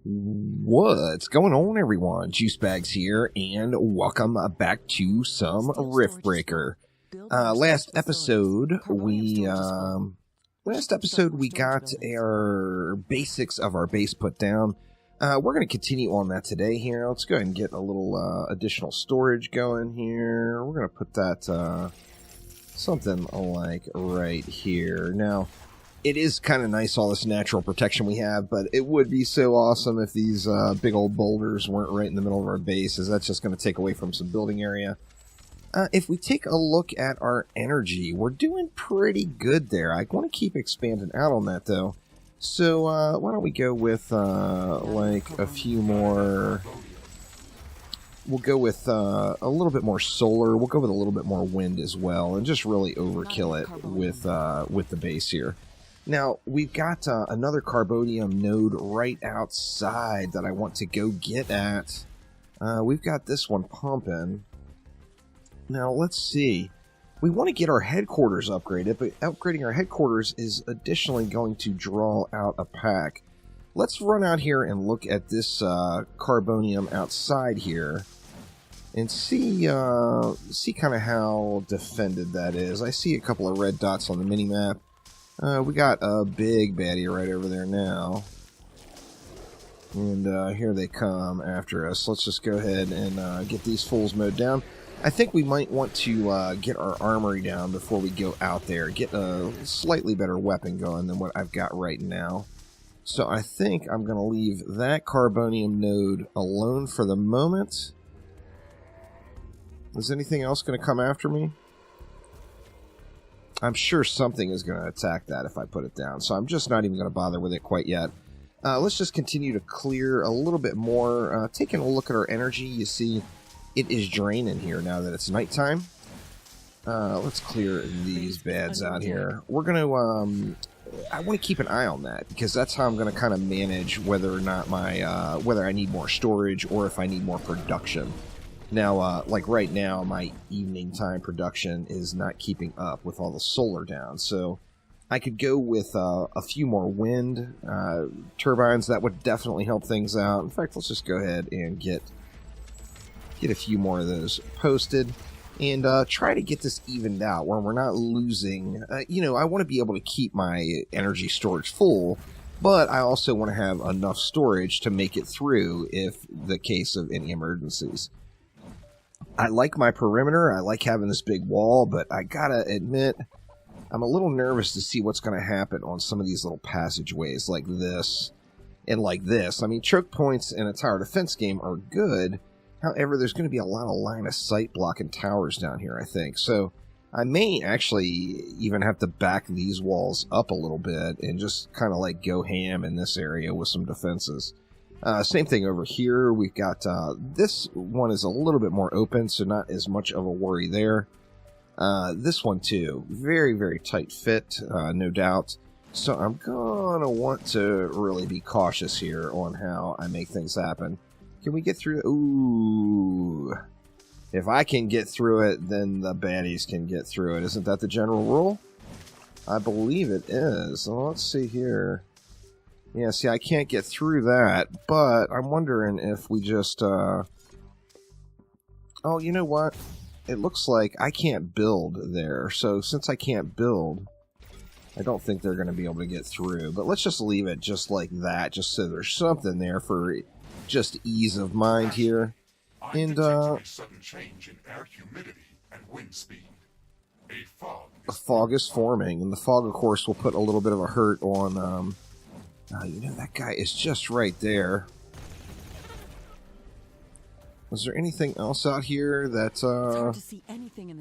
What's going on, everyone? Juicebags here, and welcome back to some Riftbreaker. Last episode we got our basics of our base put down. We're going to continue on that today here. Let's go ahead and get a little additional storage going here. We're going to put that something like right here. Now, it is kind of nice, all this natural protection we have, but it would be so awesome if these big old boulders weren't right in the middle of our base, as that's just going to take away from some building area. If we take a look at our energy, we're doing pretty good there. I want to keep expanding out on that, though. So why don't we go with like a few more... We'll go with a little bit more solar. We'll go with a little bit more wind as well, and just really overkill it with the base here. Now, we've got another carbonium node right outside that I want to go get at. We've got this one pumping. Now, let's see. We want to get our headquarters upgraded, but upgrading our headquarters is additionally going to draw out a pack. Let's run out here and look at this carbonium outside here and see kind of how defended that is. I see a couple of red dots on the mini-map. We got a big baddie right over there now. And here they come after us. Let's just go ahead and get these fools mowed down. I think we might want to get our armory down before we go out there. Get a slightly better weapon going than what I've got right now. So I think I'm going to leave that carbonium node alone for the moment. Is anything else going to come after me? I'm sure something is going to attack that if I put it down, so I'm just not even going to bother with it quite yet. Let's just continue to clear a little bit more. Taking a look at our energy, you see it is draining here now that it's nighttime. Let's clear these bads out here. We're going to... I want to keep an eye on that, because that's how I'm going to kind of manage whether or not my... whether I need more storage or if I need more production. Now, like right now, my evening time production is not keeping up with all the solar down, so I could go with a few more wind turbines. That would definitely help things out. In fact, let's just go ahead and get a few more of those posted and try to get this evened out where we're not losing. You know, I want to be able to keep my energy storage full, but I also want to have enough storage to make it through if the case of any emergencies. I like my perimeter, I like having this big wall, but I gotta admit, I'm a little nervous to see what's going to happen on some of these little passageways like this and like this. I mean, choke points in a tower defense game are good, however, there's going to be a lot of line of sight blocking towers down here, I think. So I may actually even have to back these walls up a little bit and just kind of like go ham in this area with some defenses. Same thing over here. We've got this one is a little bit more open, so not as much of a worry there. This one too, very, very tight fit, no doubt. So I'm gonna want to really be cautious here on how I make things happen. Can we get through? Ooh, if I can get through it, then the baddies can get through it. Isn't that the general rule? I believe it is. So let's see here. Yeah, see, I can't get through that, but I'm wondering if we just, Oh, you know what? It looks like I can't build there, so since I can't build, I don't think they're going to be able to get through. But let's just leave it just like that, just so there's something there for just ease of mind here. And, a sudden change in air humidity and wind speed. A fog is forming, and the fog, of course, will put a little bit of a hurt on, you know, that guy is just right there. Was there anything else out here that,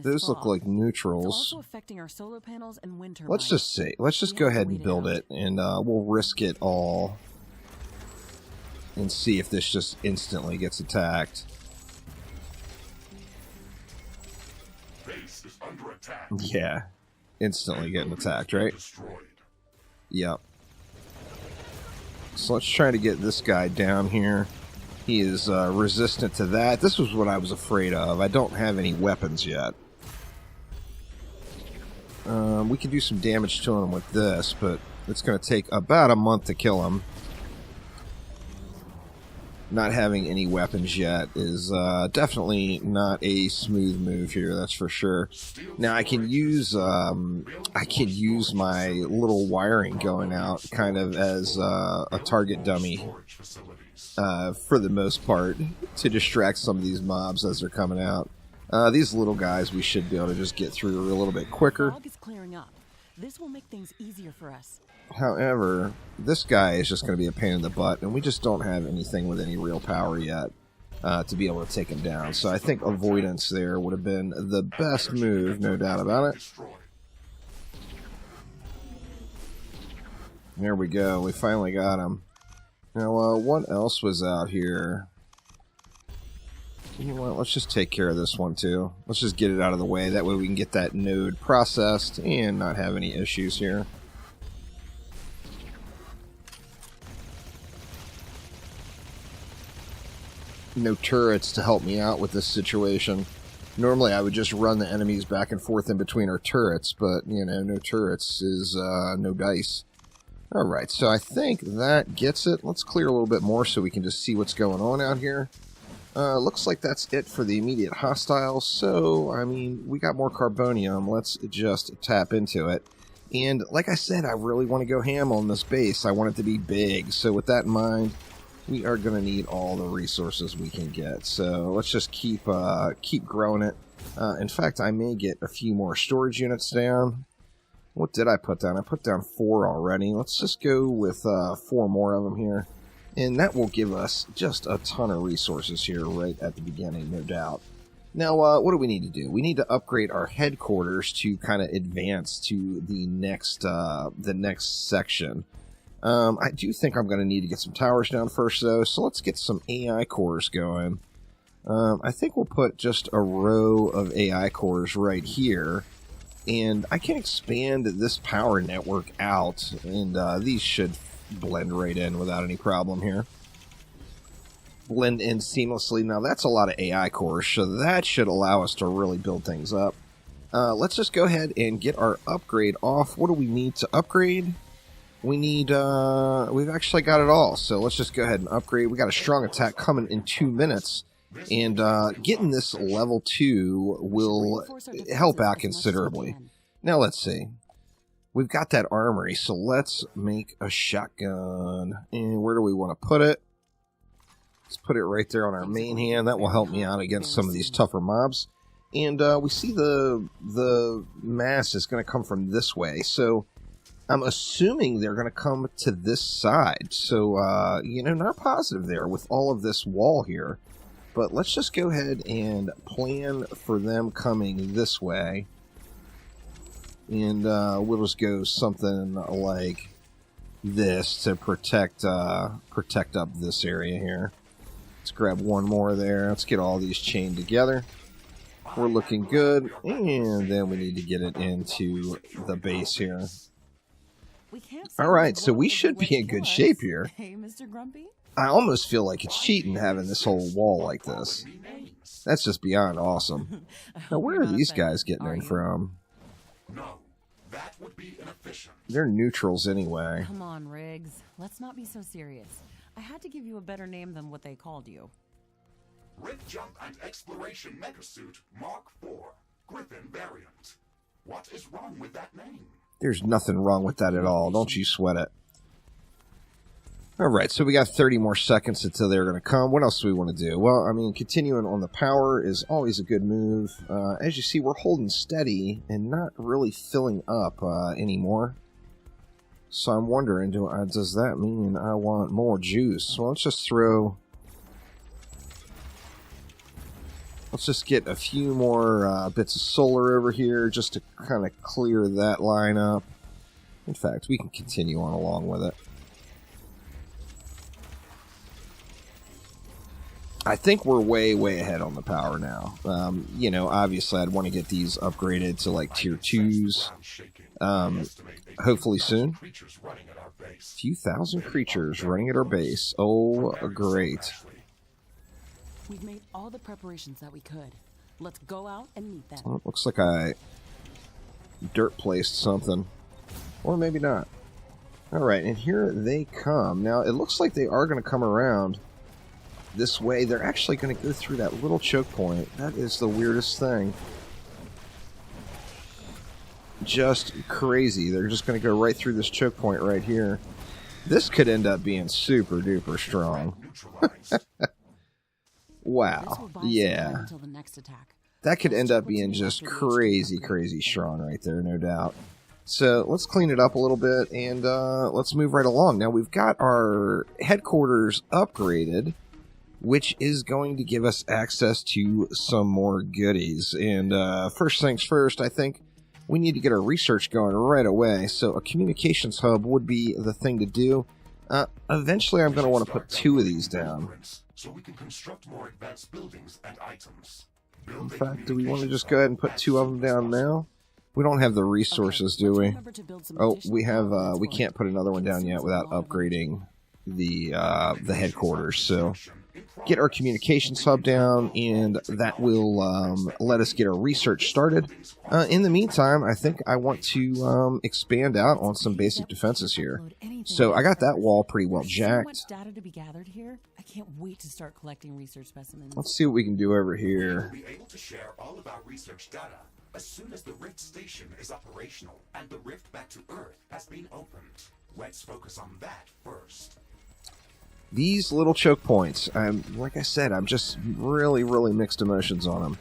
those look like neutrals. Let's just see. Let's just go ahead and build it, and we'll risk it all and see if this just instantly gets attacked. Base is under attack. Yeah. Instantly getting attacked, right? Yep. So let's try to get this guy down here. He is resistant to that. This was what I was afraid of. I don't have any weapons yet. We can do some damage to him with this, but it's going to take about a month to kill him. not having any weapons yet is definitely not a smooth move here, that's for sure. Now I can use my little wiring going out kind of as a target dummy for the most part to distract some of these mobs as they're coming out. These little guys we should be able to just get through a little bit quicker. Fog is clearing up. This will make things easier for us. However, this guy is just going to be a pain in the butt, and we just don't have anything with any real power yet to be able to take him down. So I think avoidance there would have been the best move, no doubt about it. There we go. We finally got him. Now, what else was out here? You know what? Let's just take care of this one, too. Let's just get it out of the way. That way we can get that node processed and not have any issues here. No turrets to help me out with this situation. Normally I would just run the enemies back and forth in between our turrets, but, you know, no turrets is no dice. Alright, so I think that gets it. Let's clear a little bit more so we can just see what's going on out here. Looks like that's it for the immediate hostiles, so, I mean, we got more carbonium. Let's just tap into it. And, like I said, I really want to go ham on this base. I want it to be big, so with that in mind, we are going to need all the resources we can get. So let's just keep growing it. In fact, I may get a few more storage units down. What did I put down? I put down 4 already. Let's just go with 4 more of them here. And that will give us just a ton of resources here right at the beginning, no doubt. Now, what do we need to do? We need to upgrade our headquarters to kind of advance to the next section. I do think I'm going to need to get some towers down first, though, so let's get some AI cores going. I think we'll put just a row of AI cores right here, and I can expand this power network out, and these should blend right in without any problem here. Blend in seamlessly. Now, that's a lot of AI cores, so that should allow us to really build things up. Let's just go ahead and get our upgrade off. What do we need to upgrade? We need, we've actually got it all, so let's just go ahead and upgrade. We got a strong attack coming in 2 minutes, and getting this level 2 will help out considerably. Now let's see. We've got that armory, so let's make a shotgun. And where do we want to put it? Let's put it right there on our main hand. That will help me out against some of these tougher mobs. And we see the mass is going to come from this way, so I'm assuming they're going to come to this side. So, you know, not positive there with all of this wall here. But let's just go ahead and plan for them coming this way. And we'll just go something like this to protect up this area here. Let's grab one more there. Let's get all these chained together. We're looking good. And then we need to get it into the base here. Alright, so we should be in good shape here. Hey, Mr. Grumpy? I almost feel like it's cheating having this whole wall like this. That's just beyond awesome. Now, where are these guys getting in from? No, that would be inefficient. They're neutrals anyway. Come on, Riggs. Let's not be so serious. I had to give you a better name than what they called you. Rift Jump and Exploration Megasuit Mark IV, Griffin variant. What is wrong with that name? There's nothing wrong with that at all. Don't you sweat it. Alright, so we got 30 more seconds until they're going to come. What else do we want to do? Well, I mean, continuing on the power is always a good move. As you see, we're holding steady and not really filling up anymore. So I'm wondering, does that mean I want more juice? Well, let's just throw... Let's just get a few more bits of solar over here just to kind of clear that line up. In fact, we can continue on along with it. I think we're way, way ahead on the power now. You know, obviously I'd want to get these upgraded to like tier 2s. Hopefully soon. A few thousand creatures running at our base. Oh, great. We've made all the preparations that we could. Let's go out and meet them. Well, it looks like I dirt placed something. Or maybe not. Alright, and here they come. Now, it looks like they are going to come around this way. They're actually going to go through that little choke point. That is the weirdest thing. Just crazy. They're just going to go right through this choke point right here. This could end up being super duper strong. Wow. Yeah. That could end up being just crazy, crazy strong right there, no doubt. So let's clean it up a little bit and let's move right along. Now we've got our headquarters upgraded, which is going to give us access to some more goodies. And first things first, I think we need to get our research going right away. So a communications hub would be the thing to do. Eventually I'm going to want to put 2 of these down. So we can construct more advanced buildings and items. In fact, do we want to just go ahead and put 2 of them down now? We don't have the resources, do we? Oh, we have. We can't put another one down yet without upgrading the headquarters. So get our communications hub down, and that will let us get our research started. In the meantime, I think I want to expand out on some basic defenses here. So I got that wall pretty well jacked. Data to be gathered here. I can't wait to start collecting research specimens. Let's see what we can do over here. We'll be able to share all of our research data as soon as the Rift Station is operational and the rift back to Earth has been opened. Let's focus on that first. These little choke points, like I said, I'm just really, really mixed emotions on them.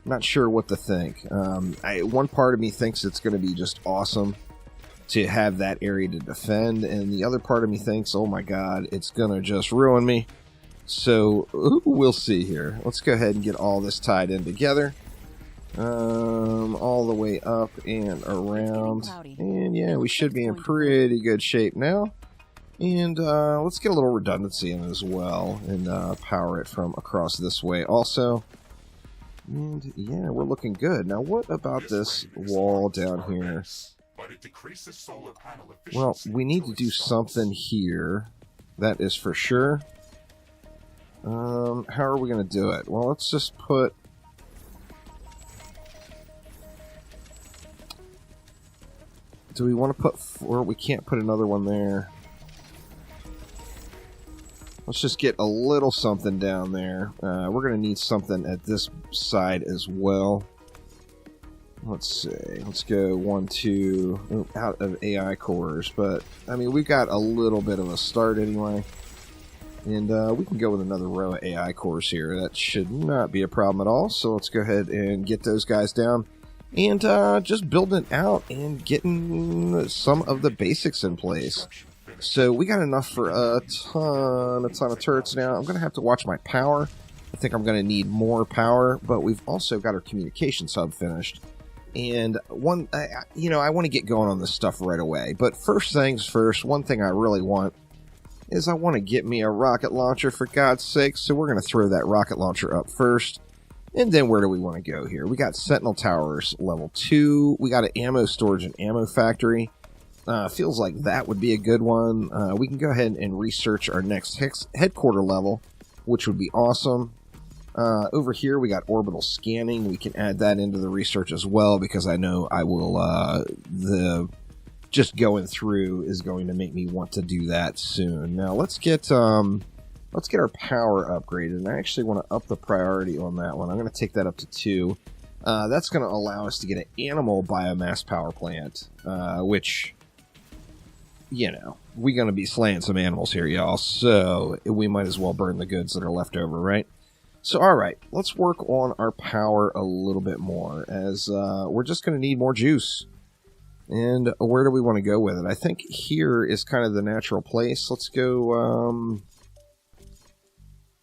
Not sure what to think. One part of me thinks it's going to be just awesome to have that area to defend, and the other part of me thinks, oh my god, it's going to just ruin me. So, we'll see here. Let's go ahead and get all this tied in together. All the way up and around. And yeah, we should be in pretty good shape now. And let's get a little redundancy in as well and power it from across this way also. And yeah, we're looking good. Now what about this wall down here? Well, we need to do something here. That is for sure. How are we going to do it? Well, let's just put... Do we want to put 4? We can't put another one there. Let's just get a little something down there. We're going to need something at this side as well. Let's see. Let's go 1, 2 out of AI cores. But, I mean, we've got a little bit of a start anyway. And we can go with another row of AI cores here. That should not be a problem at all. So let's go ahead and get those guys down. And just building it out and getting some of the basics in place. So we got enough for a ton of turrets now. I'm going to have to watch my power. I think I'm going to need more power, but we've also got our communications hub finished. And I want to get going on this stuff right away. But first things first, one thing I really want is I want to get me a rocket launcher, for God's sake. So we're going to throw that rocket launcher up first. And then where do we want to go here? We got Sentinel Towers level 2. We got an ammo storage and ammo factory. Feels like that would be a good one. We can go ahead and research our next headquarter level, which would be awesome. Over here we got orbital scanning. We can add that into the research as well, because I know I will, just going through is going to make me want to do that soon. Now let's get our power upgraded, and I actually want to up the priority on that one. I'm going to take that up to 2. That's going to allow us to get an animal biomass power plant, which, you know, we're going to be slaying some animals here, y'all, so we might as well burn the goods that are left over, right? So, alright, let's work on our power a little bit more, as we're just going to need more juice. And where do we want to go with it? I think here is kind of the natural place. Let's go,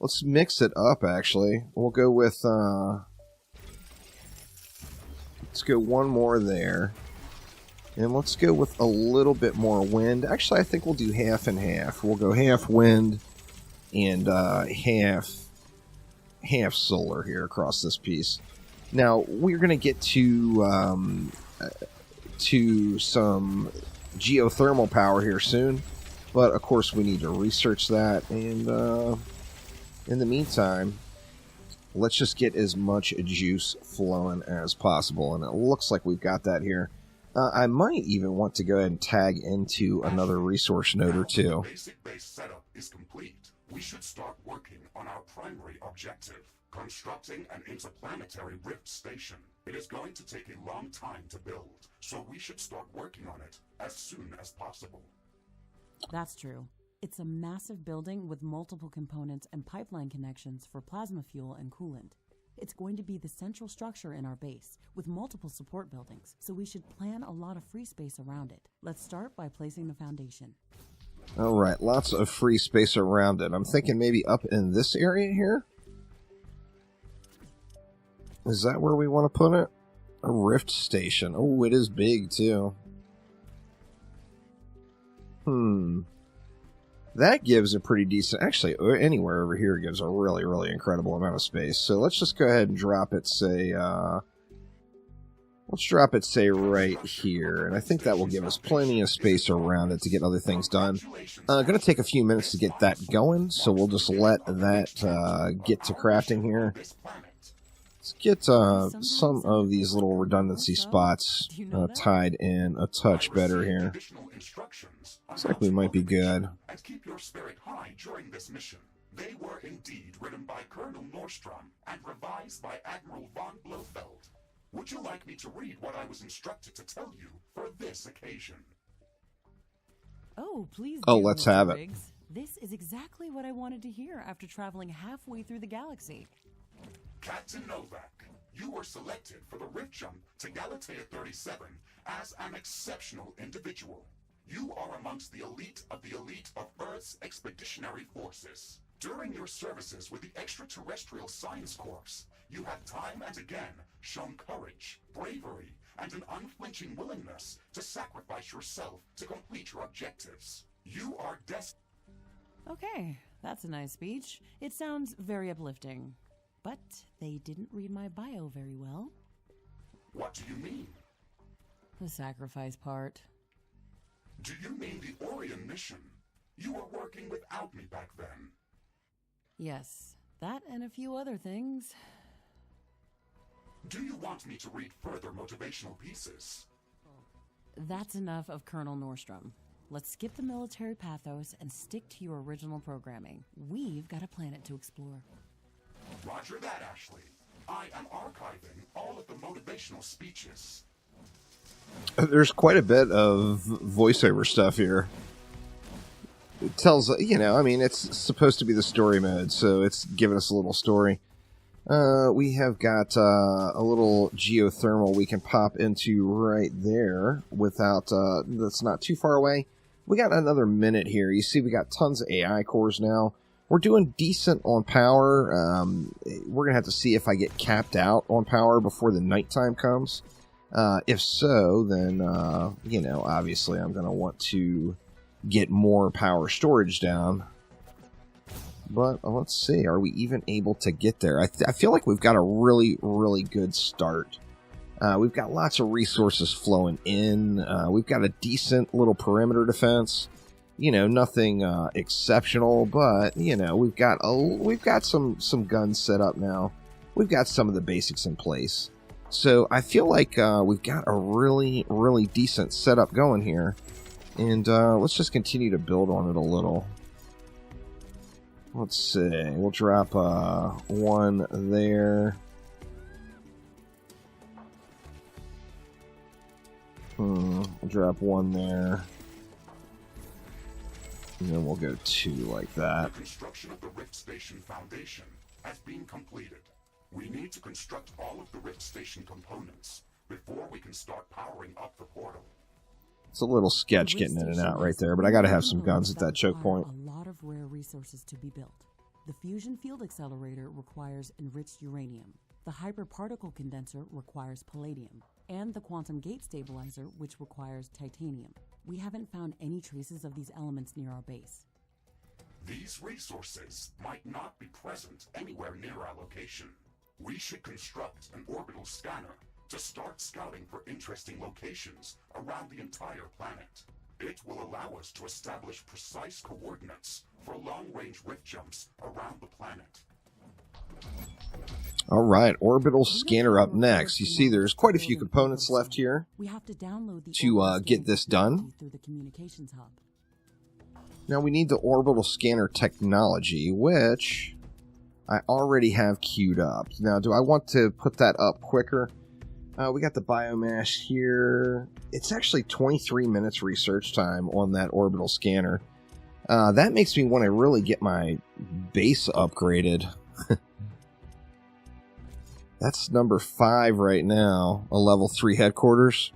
let's mix it up, actually. We'll go with, let's go one more there. And let's go with a little bit more wind. Actually, I think we'll do half and half. We'll go half wind and half solar here across this piece. Now, we're going to get to some geothermal power here soon. But, of course, we need to research that. And in the meantime, let's just get as much juice flowing as possible. And it looks like we've got that here. I might even want to go ahead and tag into another resource node or two. Basic base setup is complete. We should start working on our primary objective, constructing an interplanetary rift station. It is going to take a long time to build, so we should start working on it as soon as possible. That's true. It's a massive building with multiple components and pipeline connections for plasma fuel and coolant. It's going to be the central structure in our base, with multiple support buildings, so we should plan a lot of free space around it. Let's start by placing the foundation. All right, lots of free space around it. I'm thinking maybe up in this area here. Is that where we want to put it? A rift station. Oh, it is big, too. That gives a pretty decent... Actually, anywhere over here gives a really, really incredible amount of space. So let's just go ahead and drop it, say... let's drop it, say, right here. And I think that will give us plenty of space around it to get other things done. Going to take a few minutes to get that going, so we'll just let that get to crafting here. Let's get some of these little redundancy spots tied in a touch better here. Looks like we might be good. And keep your spirit high during this mission. They were indeed written by Colonel Nordstrom and revised by Admiral von Blofeld. Would you like me to read what I was instructed to tell you for this occasion? Oh, please Oh, do, let's Mr. have it. Riggs. This is exactly what I wanted to hear after traveling halfway through the galaxy. Captain Novak, you were selected for the rift jump to Galatea 37 as an exceptional individual. You are amongst the elite of Earth's expeditionary forces. During your services with the Extraterrestrial Science Corps, you have time and again shown courage, bravery, and an unflinching willingness to sacrifice yourself to complete your objectives. You are destined. Okay, that's a nice speech. It sounds very uplifting. But they didn't read my bio very well. What do you mean? The sacrifice part. Do you mean the Orion mission? You were working without me back then. Yes, that and a few other things. Do you want me to read further motivational pieces? That's enough of Colonel Nordstrom. Let's skip the military pathos and stick to your original programming. We've got a planet to explore. Roger that, Ashley. I am archiving all of the motivational speeches. There's quite a bit of voiceover stuff here. It tells, you know, I mean, it's supposed to be the story mode, so it's giving us a little story. We have got a little geothermal we can pop into right there without, that's not too far away. We got another minute here. You see, we got tons of AI cores now. We're doing decent on power. We're going to have to see if I get capped out on power before the nighttime comes. If so, then, you know, obviously I'm going to want to get more power storage down. But let's see, are we even able to get there? I feel like we've got a really, really good start. We've got lots of resources flowing in. We've got a decent little perimeter defense. You know, nothing exceptional, but you know, we've got some guns set up now. We've got some of the basics in place. So I feel like we've got a really, really decent setup going here. And let's just continue to build on it a little. Let's see. We'll drop one there. We'll drop one there. And then we'll go two like that. The construction of the Rift Station Foundation has been completed. We need to construct all of the Rift Station components before we can start powering up the portal. It's a little sketch getting in and out right there, but I gotta have some guns at that choke point. A lot of rare resources to be built. The fusion field accelerator requires enriched uranium. The hyperparticle condenser requires palladium. And the quantum gate stabilizer, which requires titanium. We haven't found any traces of these elements near our base. These resources might not be present anywhere near our location. We should construct an orbital scanner to start scouting for interesting locations around the entire planet. It will allow us to establish precise coordinates for long-range rift jumps around the planet. All right, orbital scanner up next. You see there's quite a few components left here We have to download the to orbital get scan this done. through the communications hub. Now we need the orbital scanner technology, which I already have queued up. Now, do I want to put that up quicker? We got the biomass here. It's actually 23 minutes research time on that orbital scanner. That makes me want to really get my base upgraded. That's number 5 right now, a level 3 headquarters.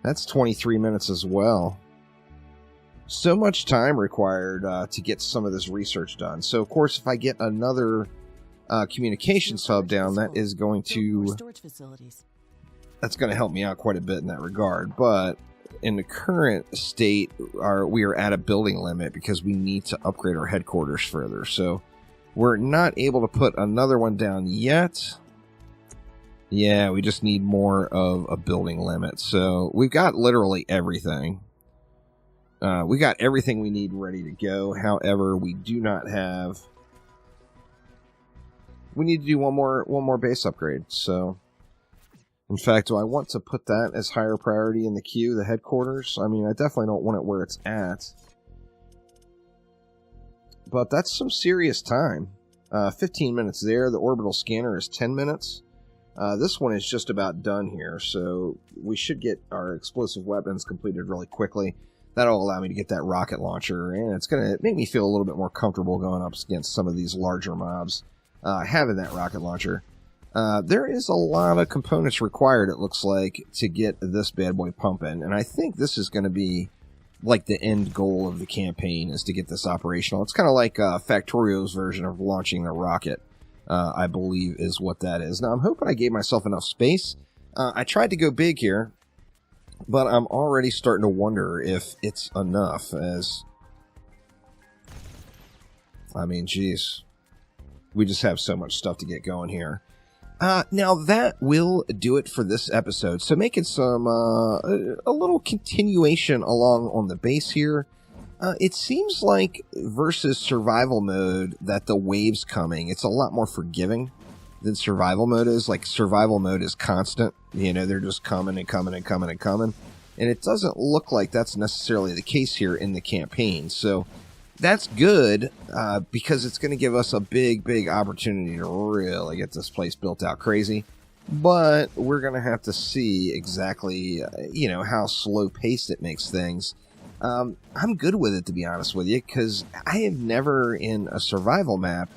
That's 23 minutes as well. So much time required to get some of this research done. So, of course, if I get another communications hub down, that is going to... That's going to help me out quite a bit in that regard. But in the current state, we are at a building limit because we need to upgrade our headquarters further. So we're not able to put another one down yet. Yeah, we just need more of a building limit. So we've got literally everything. We got everything we need ready to go. However, we do not have... We need to do one more base upgrade. So, in fact, do I want to put that as higher priority in the queue, the headquarters? I mean, I definitely don't want it where it's at. But that's some serious time. 15 minutes there. The orbital scanner is 10 minutes. This one is just about done here, so we should get our explosive weapons completed really quickly. That'll allow me to get that rocket launcher, and it's going to make me feel a little bit more comfortable going up against some of these larger mobs. Having that rocket launcher. There is a lot of components required, it looks like, to get this bad boy pumping, and I think this is going to be like the end goal of the campaign, is to get this operational. It's kind of like Factorio's version of launching a rocket, I believe is what that is. Now, I'm hoping I gave myself enough space. I tried to go big here, but I'm already starting to wonder if it's enough, as... I mean, geez. We just have so much stuff to get going here. Now, that will do it for this episode. So making some, a little continuation along on the base here. It seems like versus survival mode that the waves coming, it's a lot more forgiving than survival mode is. Like, survival mode is constant. You know, they're just coming and coming and coming and coming. And it doesn't look like that's necessarily the case here in the campaign. So... that's good, because it's going to give us a big opportunity to really get this place built out crazy. But we're going to have to see exactly, how slow-paced it makes things. I'm good with it, to be honest with you, because I have never, in a survival map,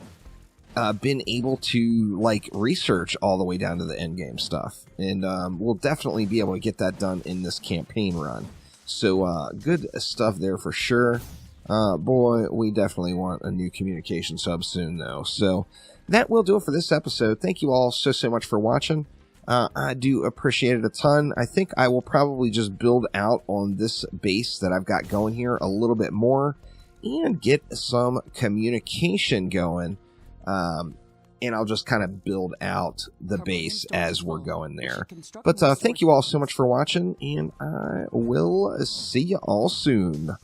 been able to, research all the way down to the endgame stuff. And we'll definitely be able to get that done in this campaign run. So, good stuff there for sure. Boy, we definitely want a new communication sub soon, though. So that will do it for this episode. Thank you all so much for watching. I do appreciate it a ton. I think I will probably just build out on this base that I've got going here a little bit more and get some communication going. And I'll just kind of build out the base as we're going there. But thank you all so much for watching, and I will see you all soon.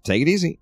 Take it easy.